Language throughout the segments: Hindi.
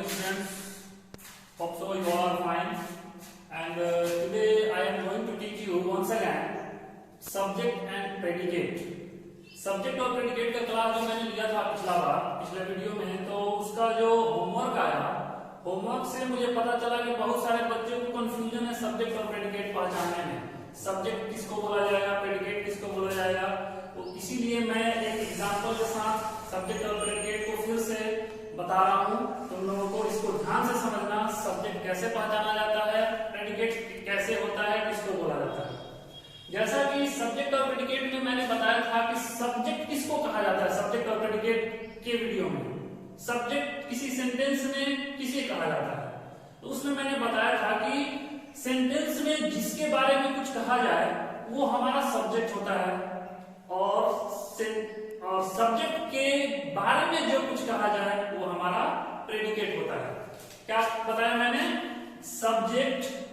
students. Hope so you all are fine. And today I am going to teach you once again subject and predicate. Subject और प्रेडिकेट का क्लास जो मैंने लिया था पिछले वीडियो में, तो उसका जो होमवर्क आया, होमवर्क से मुझे पता चला कि बहुत सारे बच्चों को कंफ्यूजन है सब्जेक्ट और प्रेडिकेट पहचानने में। सब्जेक्ट किसको बोला जाएगा, प्रेडिकेट किसको बोला जाएगा। तो इसीलिए मैं एक एग्जांपल के साथ सब्जेक्ट और प्रेडिकेट को फिर से बता रहा हूँ। तुम लोगों को इसको ध्यान से समझना, सब्जेक्ट कैसे पहचाना जाता है, प्रेडिकेट कैसे होता है, किसको बोला जाता है। जैसा कि सब्जेक्ट और प्रेडिकेट में मैंने बताया था कि सब्जेक्ट किसको कहा जाता है। सब्जेक्ट और प्रेडिकेट के वीडियो में सब्जेक्ट किसी सेंटेंस में किसे कहा जाता है, तो उसमें मैंने बताया था कि सेंटेंस में जिसके बारे में कुछ कहा जाए वो हमारा सब्जेक्ट होता है, और सब्जेक्ट के बारे में जो कुछ कहा जाए वो हमारा प्रेडिकेट होता है। क्या बताया मैंने? सब्जेक्ट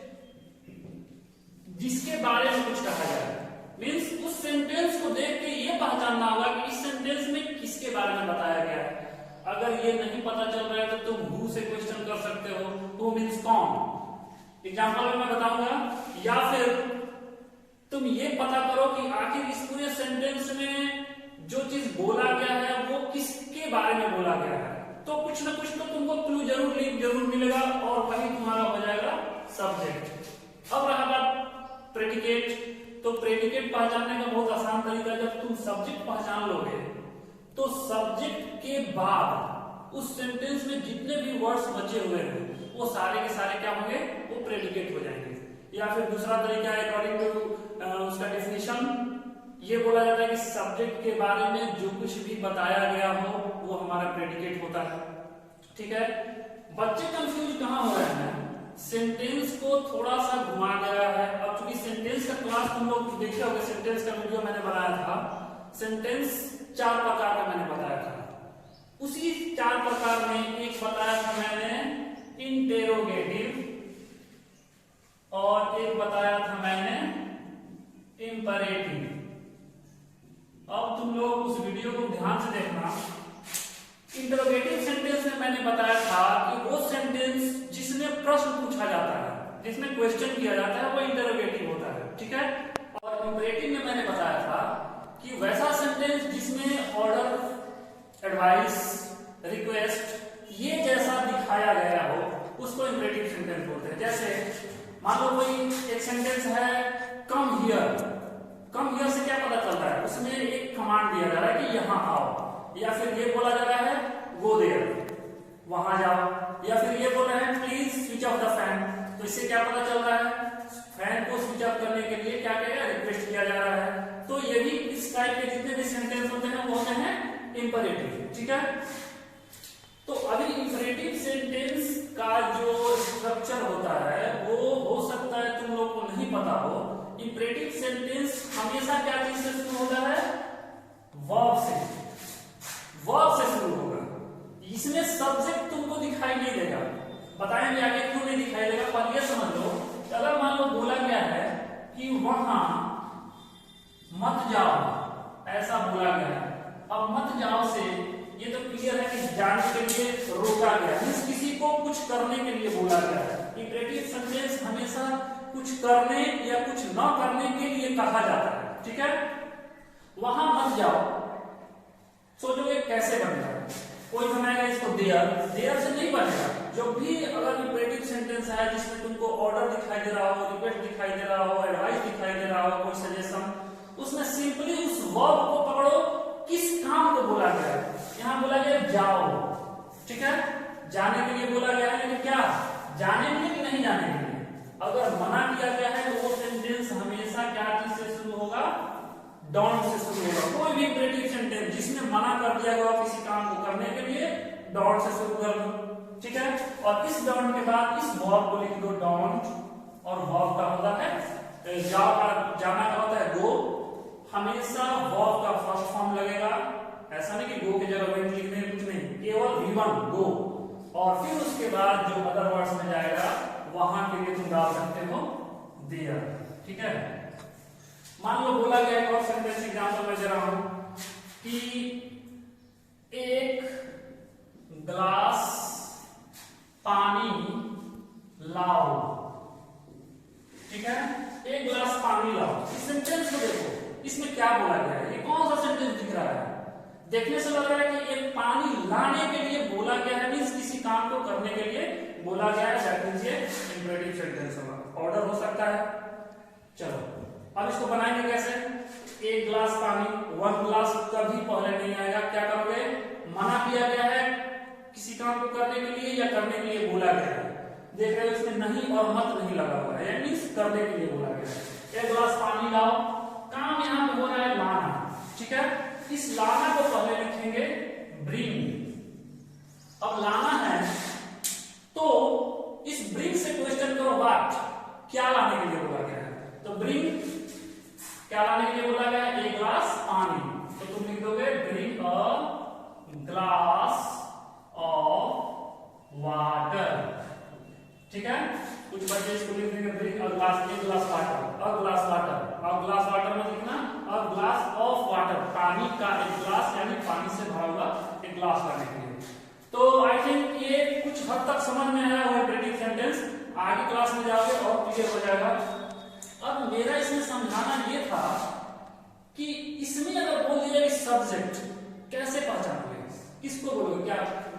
जिसके बारे में कुछ कहा जाए, मीन्स उस सेंटेंस को देख के ये पहचानना होगा कि इस सेंटेंस में किसके बारे में बताया गया है। अगर ये नहीं पता चल रहा है तो तुम हु से क्वेश्चन कर सकते हो, हु मीन्स कौन, एग्जांपल में मैं बताऊंगा। या फिर तुम ये पता करो कि आखिर इस पूरे सेंटेंस में जो चीज बोला गया है वो किसके बारे में बोला गया है। तो कुछ ना कुछ तो तुमको क्लू जरूर मिलेगा, और वही तुम्हारा हो जाएगा सब्जेक्ट। अब रहा बात प्रेडिकेट, तो प्रेडिकेट पहचानने का बहुत आसान तरीका, जब तुम सब्जेक्ट पहचान लोगे तो सब्जेक्ट के बाद उस सेंटेंस में जितने भी वर्ड्स बचे हुए हैं वो सारे के सारे क्या होंगे, वो प्रेडिकेट हो जाएंगे। या फिर दूसरा तरीका है, अकॉर्डिंग टू उसका डेफिनेशन, ये बोला जाता है कि सब्जेक्ट के बारे में जो कुछ भी बताया गया हो वो हमारा प्रेडिकेट होता है। ठीक है, बच्चे कंफ्यूज कहां हो रहे हैं, सेंटेंस को थोड़ा सा घुमा गया है। अब चूंकि सेंटेंस का क्लास तुम लोग देखे होंगे, सेंटेंस का वीडियो मैंने बनाया था। सेंटेंस 4 प्रकार का मैंने बताया था। उसी 4 प्रकार में एक बताया था मैंने इंटेरोगेटिव, और एक बताया था मैंने इंपरेटिव। अब तुम लोग उस वीडियो को ध्यान से देखना। इंटरोगेटिव सेंटेंस में मैंने बताया था कि वो सेंटेंस जिसमें प्रश्न पूछा जाता है, जिसमें क्वेश्चन किया जाता है, वो इंटरोगेटिव होता है। ठीक है, और इंपरेटिव में मैंने बताया था कि वैसा सेंटेंस जिसमें ऑर्डर, एडवाइस, रिक्वेस्ट ये जैसा दिखाया गया हो उसको इंपरेटिव सेंटेंस बोलते हैं। जैसे मान लो कोई एक सेंटेंस है, कम हियर। कम हियर से क्या पता चलता है, उसमें एक कमांड दिया जा रहा है कि यहां आओ, या फिर ये बोला जा रहा है गो देयर, वहां जाओ, या फिर ये बोल रहे हैं please switch off the fan. तो इससे क्या पता चल रहा है, फैन को स्विच ऑफ करने के लिए क्या करेगा, रिक्वेस्ट किया जा रहा है। तो ये भी इस टाइप के जितने भी सेंटेंस होते हैं वो होते हैं इंपरेटिव। ठीक है, तो अभी इंपरेटिव सेंटेंस का जो स्ट्रक्चर होता है वो हो सकता है तुम लोग को नहीं पता हो। इंपरेटिव सेंटेंस हमेशा क्या चीज से शुरू होता है, वर्ब से, वर्ब से शुरू होगा। इसमें सब्जेक्ट तुमको दिखाई नहीं देगा, बताएंगे आगे क्यों नहीं दिखाई देगा। पर ये समझ लो, अगर मान लो बोला गया है कि वहां मत जाओ, ऐसा बोला गया है। अब मत जाओ से ये तो क्लियर है कि जाने के लिए रोका गया है, किसी को कुछ करने के लिए बोला गया है। इंपरेटिव सेंटेंस हमेशा कुछ करने या कुछ न करने के लिए कहा जाता है। ठीक है, वहां मत जाओ, सोचोगे कैसे बनेगा, कोई बनाएगा इसको देयर, देयर से नहीं बनेगा। जो भी अगर इंपरेटिव सेंटेंस है जिसमें तुमको ऑर्डर दिखाई दे रहा हो, रिक्वेस्ट दिखाई दे रहा हो, एडवाइस दिखाई दे रहा हो, कोई सजेशन, उसमें सिंपली उस वर्ब को पकड़ो, किस काम को बोला गया है। यहां बोला गया जाओ, ठीक है, जाने के लिए बोला गया है, लेकिन क्या जाने के लिए कि नहीं जाने के लिए। अगर मना किया गया है तो वो सेंटेंस हमेशा क्या चीज से शुरू होगा, डोंट से शुरू होगा। कोई भी इंपरेटिव सेंटेंस जिसमें मना कर दिया गया किसी काम को करने के लिए, डोंट से शुरू कर दो। ठीक है, और इस डोंट के बाद इस वर्ब को लिख दो डोंट, और वर्ब का होता है जाओ का, जाना का होता है गो। हमेशा वर्ब का फर्स्ट फॉर्म लगेगा, ऐसा नहीं कि गो की जगह वेंट लिखने कुछ नहीं, केवल V1 गो, और फिर उसके बाद जो अदर वर्ड्स में जाएगा वहां के लिए तुम डाल सकते हो देयर। ठीक है, मान लो बोला गया एक और सेंटेंस एग्जांपल में दे रहा हूं कि एक ग्लास पानी लाओ, ठीक है, एक गिलास पानी लाओ। इस सेंटेंस को देखो, इसमें क्या बोला गया है, ये कौन सा सेंटेंस दिख रहा है? देखने से लग रहा है कि एक पानी लाने के लिए बोला गया है, मींस किसी काम को करने के लिए बोला गया है, दैट मींस ये इंपरेटिव सेंटेंस होगा, ऑर्डर हो सकता है। चलो अब इसको बनाएंगे कैसे? एक गिलास पानी, 1 गिलास कभी पहले नहीं आएगा, क्या करोगे? मना किया गया है किसी काम को करने के लिए या करने के लिए बोला गया है, देख रहे हो इसमें नहीं और मत नहीं लगा हुआ है, मींस करने के लिए बोला गया है। एक गिलास पानी लाओ, काम यहाँ पे हो रहा है लाना, ठीक है, इस लाना को पहले लिखेंगे ब्रिंग। अब लाना है तो इस ब्रिंग से क्वेश्चन करो व्हाट, क्या लाने के लिए बोला गया है? तो ब्रिंग क्या लाने के लिए बोला गया है? एक गिलास पानी, तो तुम लिख दोगे bring a glass of water, ठीक है। कुछ बच्चे इसको लिख देंगे ब्रिंग अ ग्लास, एक गिलास water, a glass water, a glass water में लिखना अ ग्लास ऑफ वाटर, पानी का एक ग्लास, यानी पानी से भरा हुआ एक गिलास लाने के लिए। तो आई थिंक ये कुछ हद तक समझ में आया वो इंपरेटिव सेंटेंस, आगे क्लास में जाओगे और क्लियर हो जाएगा। अब मेरा इसमें समझाना ये था कि इसमें अगर बोल दिया कि सब्जेक्ट, कैसे पहचानोगे? किसको बोलोगे? क्या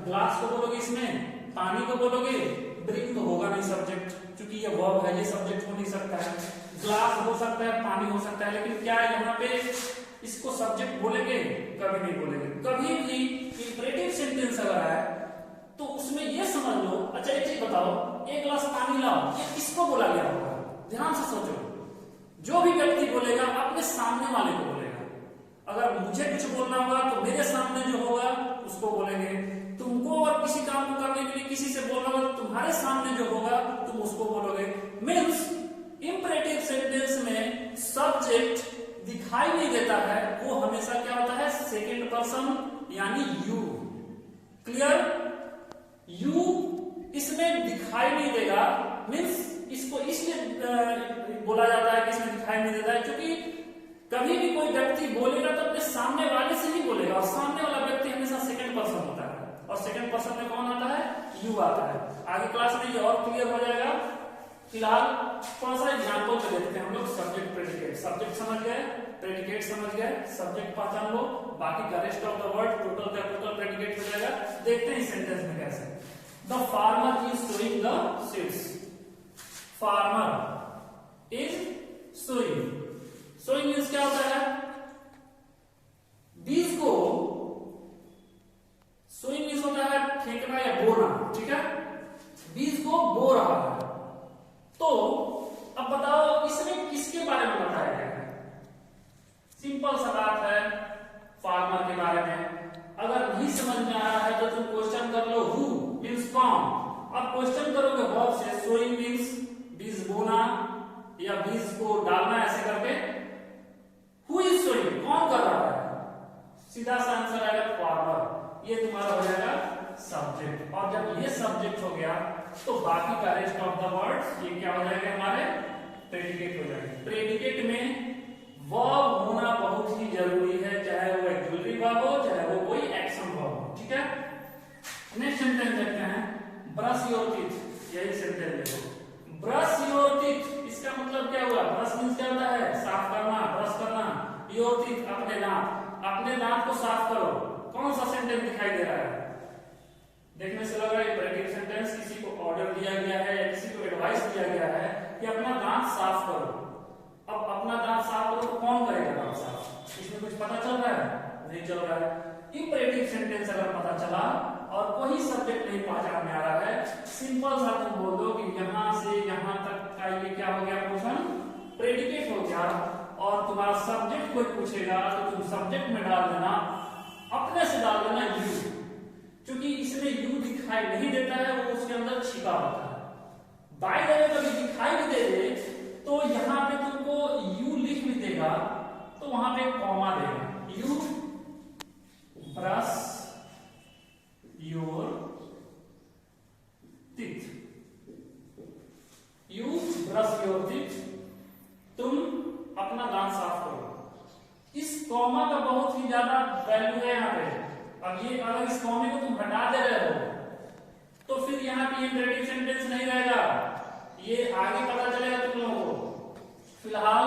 ग्लास को बोलोगे, इसमें पानी को बोलोगे? ब्रिंग तो होगा नहीं सब्जेक्ट, क्योंकि ये वर्ब है, ये सब्जेक्ट हो नहीं सकता है। ग्लास हो सकता है, पानी हो सकता है, लेकिन क्या है यहाँ पे इसको सब्जेक्ट बोलेंगे? कभी नहीं बोलेंगे। कभी भी इंपरेटिव सेंटेंस अगर है तो उसमें ये समझ लो, अच्छा एक चीज बताओ, एक गिलास पानी लाओ, ये किसको बोला गया होगा? ध्यान से सोचो, जो भी व्यक्ति बोलेगा अपने सामने वाले को बोलेगा। अगर मुझे कुछ बोलना होगा तो मेरे सामने जो होगा उसको बोलेंगे, तुमको और किसी काम को करने के लिए किसी से बोलना होगा तो तुम्हारे सामने जो होगा तुम उसको बोलोगे। मीन्स इंपरेटिव सेंटेंस में सब्जेक्ट दिखाई नहीं देता है, वो हमेशा क्या होता है? सेकंड पर्सन, यानी यू। क्लियर? यू इसमें दिखाई नहीं देगा, मीन्स इसको इसलिए बोला जाता है कि इसमें दिखाई नहीं देता है क्योंकि कभी भी कोई व्यक्ति बोलेगा तो अपने सामने वाले से ही बोलेगा, और सामने वाला व्यक्ति हमेशा सेकंड पर्सन होता है, और सेकंड पर्सन में कौन आता है? यू आता है। आगे क्लास में ये और क्लियर हो जाएगा। फिलहाल थोड़ा सा एग्जाम्पल पे देखते हैं हम लोग। सब्जेक्ट प्रेडिकेट, सब्जेक्ट समझ गए, प्रेडिकेट समझ गए, सब्जेक्ट पहचान लो, बाकी का rest of the word total का टोटल प्रेडिकेट हो जाएगा। देखते हैं इस सेंटेंस में कैसे। The farmer is sowing the seeds, farmer is sowing, sowing means क्या होता है? बीज को, सोइंग मीन्स होता है फेंकना या बोना, ठीक है, बीज को बो रहा है। तो अब बताओ इसमें किसके बारे में बताया गया है? सिंपल सा बात है, फार्मर के बारे में। अगर नहीं समझ में आ रहा है तो तुम क्वेश्चन कर लो, हु मीन्स कौन। अब क्वेश्चन करोगे वर्ब से, सोइंग मीन्स बीज बोना या बीज को डालना, ऐसे करके हु इज सोइंग, कौन कर रहा है? सीधा सा आंसर आएगा फार्मर, ये तुम्हारा हो जाएगा सब्जेक्ट। और जब ये सब्जेक्ट हो गया तो बाकी का रेस्ट ऑफ द वर्ड्स ये क्या हो जाएगा? हमारे प्रेडिकेट हो जाएंगे। प्रेडिकेट में वर्ब होना बहुत ही जरूरी है, चाहे वो एक्सिलरी वर्ब हो, चाहे वो कोई एक्शन वर्ब हो, ठीक है। नेक्स्ट सेंटेंस देखते हैं, ब्रश योर टीथ। यही सेंटेंस देखो, ब्रश योर टीथ, इसका मतलब क्या हुआ? ब्रश मींस क्या होता है? साफ करना, ब्रश करना। योर टीथ, अपने दांत, अपने दांत को साफ करो। कौन सा सेंटेंस दिखाई दे रहा है? देखने से लग रहा है इंपरेटिव सेंटेंस, किसी को ऑर्डर दिया गया है या किसी को एडवाइस दिया गया है कि अपना दांत साफ करो। अब अपना दांत साफ करो तो कौन करेगा दांत साफ? इसमें कुछ पता चल रहा है? नहीं चल रहा है। इंपरेटिव सेंटेंस अगर पता चला और कोई सब्जेक्ट नहीं पहचान में आ रहा है, सिंपल सा तुम बोल दो कि यहां से यहां तक का ये क्या हो गया? पोर्शन प्रेडिकेट हो गया। और तुम्हारा सब्जेक्ट कोई पूछेगा तो तुम सब्जेक्ट में डाल देना, अपने से डाल देना यू, क्योंकि इसमें यू दिखाई नहीं देता है, वो उसके अंदर छिपा होता है। बाय द वे कभी दिखाई भी दे दे तो यहां पे तुमको यू लिख भी देगा तो वहां पे कॉमा देगा, you brush your teeth, you brush your teeth, तुम अपना दांत साफ करो। इस कॉमा का बहुत ही ज्यादा वैल्यू है यहाँ पे। अब ये अगर इस कॉमे को तुम हटा दे रहे हो तो फिर यहाँ पे ये आगे पता चलेगा तुम लोगों को। फिलहाल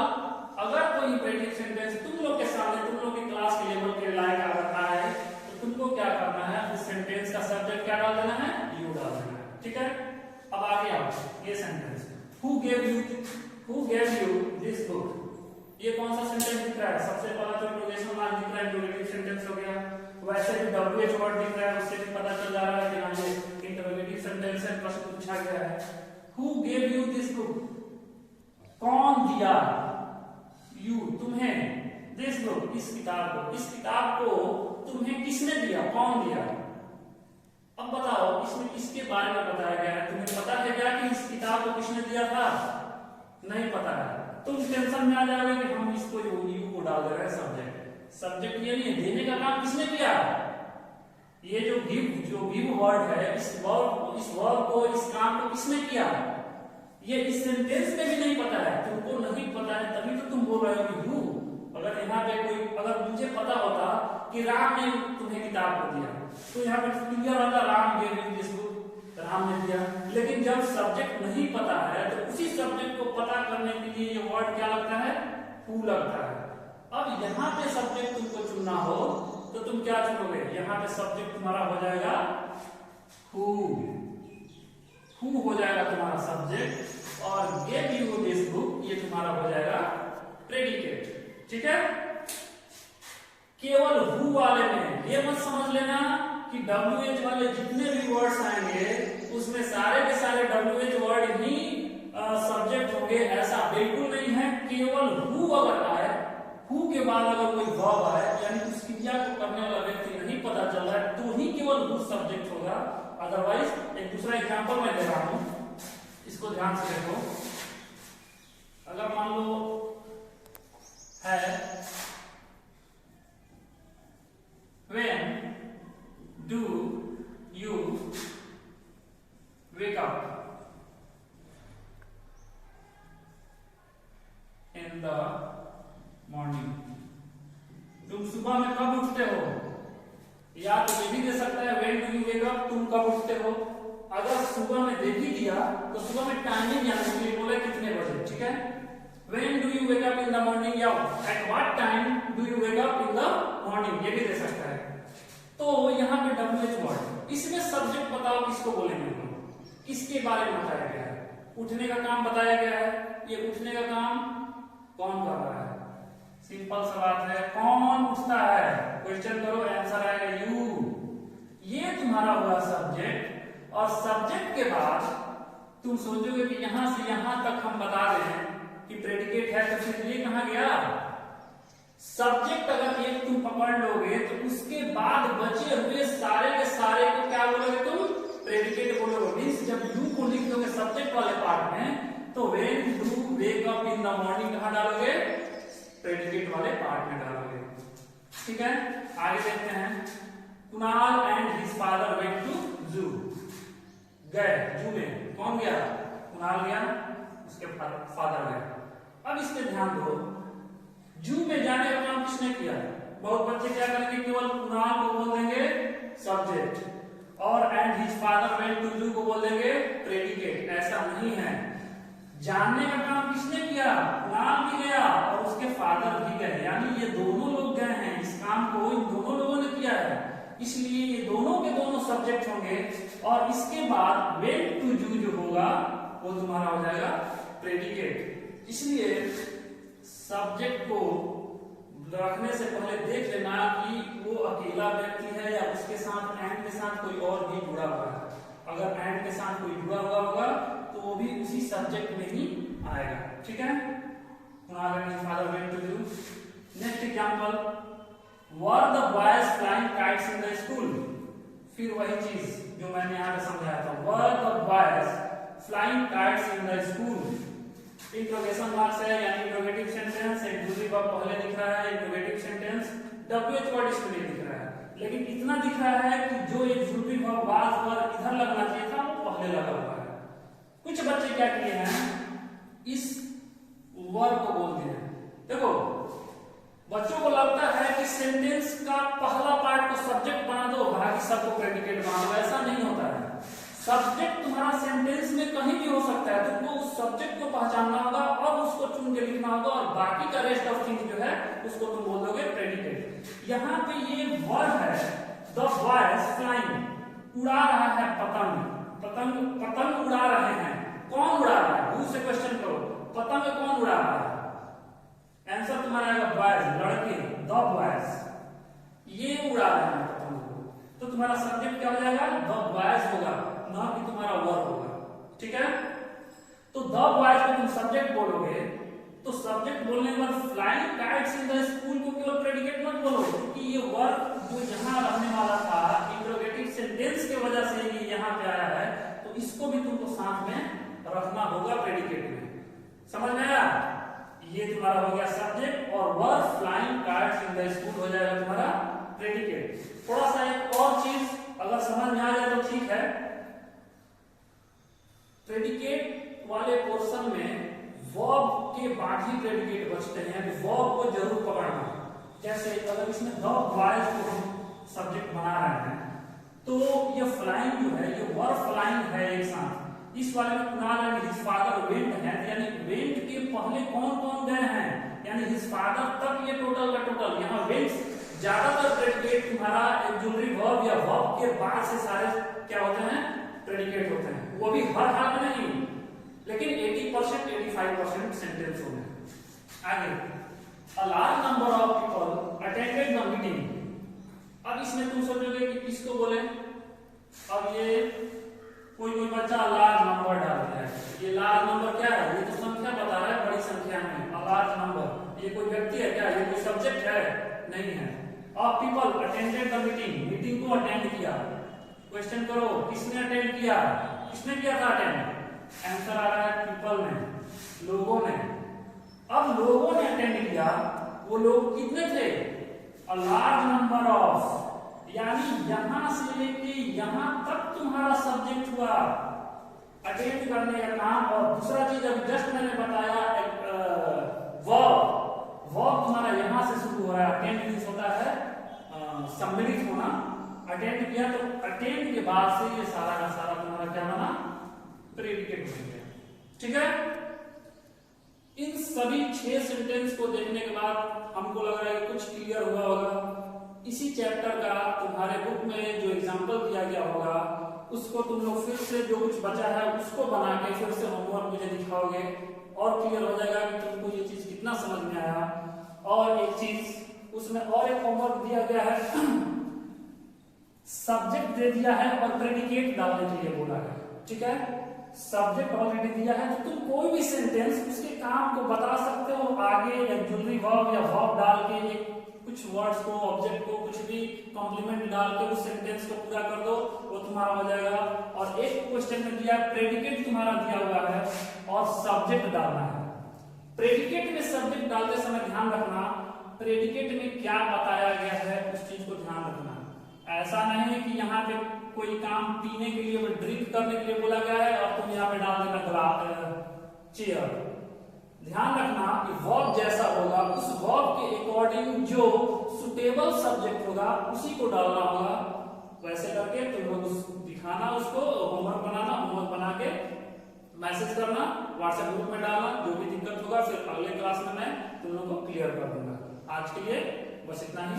अगर कोई इंपेरेटिव सेंटेंस तुम लोग के सामने, तुम लोग की क्लास के लेवल के लायक आ रखा है, तो तुमको क्या करना है, उस सेंटेंस का सब्जेक्ट क्या डाल देना है, यू डाल देना है। ठीक है, अब आगे आओ। ये sentence, who gave you this book, ये कौन सा सेंटेंस दिख रहा है? सबसे पहला तो इंटरोगेशन मार्क दिख रहा है, इंटरोगेटिव सेंटेंस हो गया। वैसे भी WH वर्ड दिख रहा है, उससे भी पता चल जा रहा है कि हाँ ये इंटरोगेटिव सेंटेंस है, प्रश्न पूछा गया है। Who gave you this book, कौन दिया, यू तुम्हें, दिस बुक इस किताब को तुम्हें किसने दिया, कौन दिया? अब बताओ इसमें किसके बारे में बताया गया है? तुम्हें पता है क्या कि इस किताब को किसने दिया था? नहीं पता है। तुम टेंशन में आ जाओगे कि हम इसको यू को डाल दे रहे हैं सब्जेक्ट ये नहीं है, देने का काम किसने किया? ये जो गिव वर्ड है, इस वर्ड को, इस काम को किसने किया? ये इस सेंटेंस में भी नहीं पता है, तुमको नहीं पता है, तभी तो तुम बोल रहे हो कि यू। अगर यहाँ पे कोई, अगर मुझे पता होता कि राम ने तुम्हें किताब को दिया, तो यहाँ पे क्लियर होता Ram gave you this book, Ram ने दिया। लेकिन जब सब्जेक्ट नहीं पता है, तो उसी सब्जेक्ट को पता करने के लिए ये वर्ड क्या लगता है, हु लगता है। अब यहाँ पे सब्जेक्ट तुमको चुनना हो तो तुम क्या चुनोगे? यहाँ पे सब्जेक्ट तुम्हारा हो जाएगा हु हो जाएगा तुम्हारा सब्जेक्ट, और गेव यू दिस बुक ये तुम्हारा हो जाएगा प्रेडिकेट। ठीक है, केवल हु वाले में ये मत समझ लेना कि WH वाले जितने भी वर्ड्स आएंगे उसमें सारे के सारे WH वर्ड ही सब्जेक्ट होंगे, ऐसा बिल्कुल नहीं है। केवल हु अगर आए, हु के बाद अगर कोई वर्ब आए, यानी उस क्रिया को करने वाला व्यक्ति नहीं पता चल रहा है, तो ही केवल हु सब्जेक्ट होगा। अदरवाइज एक दूसरा एग्जांपल मैं दे रहा हूं, इसको ध्यान से देखो। अगर मान लो है when do you wake up in the morning, तुम सुबह में कब उठते हो? या तो ये भी दे सकता है when do you wake up, तुम कब उठते हो। अगर सुबह में दे भी दिया तो सुबह में टाइमिंग यानी कि बोले कितने बजे। ठीक है, when do you wake up in the morning, या at what time do you wake up in the morning, ये भी दे सकता है। तो यहाँ पे WH वर्ड, इसमें सब्जेक्ट बताओ किसको बोलेंगे, किसके बारे में बताया गया है? उठने का काम बताया गया है। ये उठने का काम कौन कर रहा है? सिंपल सा बात है, कौन उठता है? क्वेश्चन करो, आंसर आएगा यू। ये तुम्हारा हुआ सब्जेक्ट, और सब्जेक्ट के बाद तुम सोचोगे कि यहां से यहां तक हम बता दें कि प्रेडिकेट है, तो फिर ये कहां गया? सब्जेक्ट अगर एक तुम पकड़ लोगे तो उसके बाद बचे हुए सारे के सारे को क्या बोलोगे तुम? प्रेडिकेट बोलोगे। मींस जब यू को लिख दोगे सब्जेक्ट वाले पार्ट में, तो when do wake up in the morning कहां डालोगे? प्रेडिकेट वाले पार्ट में डालोगे। ठीक है, आगे देखते हैं। Kunal and his father went to zoo, गए जू में, कौन गया? कुणाल गया, उसके फादर गए। अब इस पे ध्यान दो, जू में जाने का काम किसने किया? बहुत बच्चे क्या करेंगे, केवल कुणाल को बोल देंगे सब्जेक्ट, और and his father went to zoo को बोल देंगे प्रेडिकेट। ऐसा नहीं है, जानने का काम किसने किया? कुणाल भी गया और उसके फादर भी गए, यानी ये दोनों लोग गए हैं, इस काम को इन दोनों लोगों ने किया है, इसलिए ये दोनों के दोनों सब्जेक्ट होंगे। और इसके बाद वेंट टू जू जो होगा वो तुम्हारा हो जाएगा प्रेडिकेट। इसलिए सब्जेक्ट को रखने से पहले देख लेना कि वो अकेला व्यक्ति है या उसके साथ एंड के साथ कोई और भी जुड़ा हुआ है। अगर एंड के साथ कोई जुड़ा हुआ होगा तो वो भी उसी सब्जेक्ट में ही आएगा। ठीक है, फादर वेंट टू जू। Next example, were the boys flying kites in the school. फिर वही चीज जो मैंने यहाँ पे समझाया था, were the boys flying kites in the school. Interrogation marks है, यानी इंट्रोगेटिव सेंटेंस, एक दूसरी बार पहले दिख रहा है इंट्रोगेटिव सेंटेंस, WH वर्ड इसमें नहीं दिख रहा है, लेकिन इतना दिख रहा है कि जो एक जुड़ी वर्ब वाज वर्ब इधर लगना चाहिए था वो पहले लगा हुआ है। कुछ बच्चे क्या किए हैं, इस वर्ब को बोल दिए हैं। देखो बच्चों को लगता है कि सेंटेंस का पहला पार्ट को सब्जेक्ट बना दो, बाकी सबको प्रेडिकेट बना दो। ऐसा नहीं होता है, सब्जेक्ट तुम्हारा सेंटेंस में कहीं भी हो सकता है, तुमको उस सब्जेक्ट को पहचानना होगा और उसको चुन के लिखना होगा, और बाकी का रेस्ट ऑफ थिंग्स जो है उसको तुम बोल दोगे प्रेडिकेट। यहाँ पे ये वर्ड है द बॉयज फ्लाइंग, उड़ा रहा है पतंग, पतंग उड़ा रहे हैं। कौन उड़ा रहा है? हु से क्वेश्चन करो, पतंग कौन उड़ा रहा है? आंसर तुम्हारा आएगा बॉयज, लड़के, द बॉयज ये उड़ा रहे हैं पतंग को। तो तुम्हारा सब्जेक्ट क्या हो जाएगा? द बॉयज होगा, ना कि तुम्हारा वर्ब होगा। ठीक है, तो द बॉयज को तुम सब्जेक्ट बोलोगे, तो सब्जेक्ट बोलने के बाद flying kites in the school को केवल प्रेडिकेट मत बोलो, क्योंकि ये वर्ब जो यहाँ रहने वाला था इंट्रोगेटिव सेंटेंस के वजह से ये यहाँ पे आया है, तो इसको भी तुमको साथ में रखना होगा प्रेडिकेट में। समझ में आया? ये तुम्हारा हो गया सब्जेक्ट, और verb flying kites in the school हो जाएगा तुम्हारा प्रेडिकेट। थोड़ा सा एक और चीज अगर समझ में आ जाए तो ठीक है, प्रेडिकेट वाले पोर्शन में वर्ब के बाद ही प्रेडिकेट बचते हैं, वर्ब को जरूर पकड़ना। जैसे अगर इसमें द बॉयज को हम सब्जेक्ट बना रहे हैं, तो ये फ्लाइंग जो है ये वर्ब फ्लाइंग है एक साथ। इस वाले में Kunal and his father went है, यानी वेंट के पहले कौन कौन गए हैं, यानी हिज फादर तक ये टोटल का टोटल। यहाँ वेंट ज्यादातर प्रेडिकेट तुम्हारा ऑक्सिलरी वर्ब या वर्ब के बाद से सारे क्या होते हैं? प्रेडिकेट होते हैं। वो भी हर हाल में नहीं, लेकिन 80% 85% सेंटेंस होंगे। आगे, a large number of people attended the meeting। अब इसमें तुम सोचोगे कि किसको बोले? अब ये कोई बच्चा लार्ज नंबर डाल रहा है, ये लार्ज नंबर क्या है? ये तो संख्या बता रहा है, बड़ी संख्या में a large नंबर। ये कोई व्यक्ति है क्या? ये कोई सब्जेक्ट है? नहीं है। Of people attended the meeting, meeting को अटेंड किया। क्वेश्चन करो, किसने अटेंड किया? किसने किया था अटेंड? आंसर आ रहा है पीपल ने, लोगों ने। अब लोगों ने अटेंड किया, वो लोग कितने थे? अ लार्ज नंबर ऑफ, यानी यहां से लेके यहां तक तुम्हारा सब्जेक्ट हुआ अटेंड करने का काम। और दूसरा चीज अभी जस्ट मैंने बताया, वर्ब तुम्हारा यहां से शुरू हो रहा है। अटेंड मींस होता है सम्मिलित होना। अटेंड किया, तो अटेंड के बाद से ये सारा का सारा तुम्हारा क्या बना? प्रेडिकेट बन गया। ठीक है, इन सभी 6 सेंटेंस को देखने के बाद हमको लग रहा है कि कुछ क्लियर हुआ होगा। इसी चैप्टर का तुम्हारे बुक में जो एग्जांपल दिया गया होगा उसको तुम लोग फिर से जो कुछ बचा है उसको बना के फिर से होमवर्क मुझे दिखाओगे, और क्लियर हो जाएगा कि तुमको ये चीज कितना समझ में आया। और एक चीज उसमें और एक होमवर्क दिया गया है, सब्जेक्ट दे दिया है और प्रेडिकेट डालने के लिए बोला है। ठीक है, सब्जेक्ट ऑलरेडी दिया है, तो तुम कोई भी सेंटेंस उसके काम को बता सकते हो आगे ऑक्सिलरी वर्ब या वर्ब डाल के, कुछ वर्ड्स को, ऑब्जेक्ट को, कुछ भी कॉम्प्लीमेंट डाल के उस सेंटेंस को पूरा कर दो, वो तुम्हारा हो जाएगा। और एक क्वेश्चन में दिया प्रेडिकेट तुम्हारा दिया हुआ है और सब्जेक्ट डालना है। प्रेडिकेट में सब्जेक्ट डालते समय ध्यान रखना प्रेडिकेट में क्या बताया गया है, उस चीज को ध्यान रखना। ऐसा नहीं है कि यहाँ पे कोई काम पीने के लिए, ड्रिंक करने के लिए बोला गया है और तुम यहाँ पे डाल देना चेयर। ध्यान रखना कि वर्ब जैसा होगा उस वर्ब के अकॉर्डिंग जो सुटेबल सब्जेक्ट होगा उसी को डालना होगा। वैसे करके तुम लोग दिखाना, उसको होमवर्क बनाना, होमवर्क बना के मैसेज करना, व्हाट्सएप ग्रुप में डालना। जो भी दिक्कत होगा फिर अगले क्लास में मैं तुम लोगों को क्लियर कर दूंगा। आज के लिए बस इतना ही।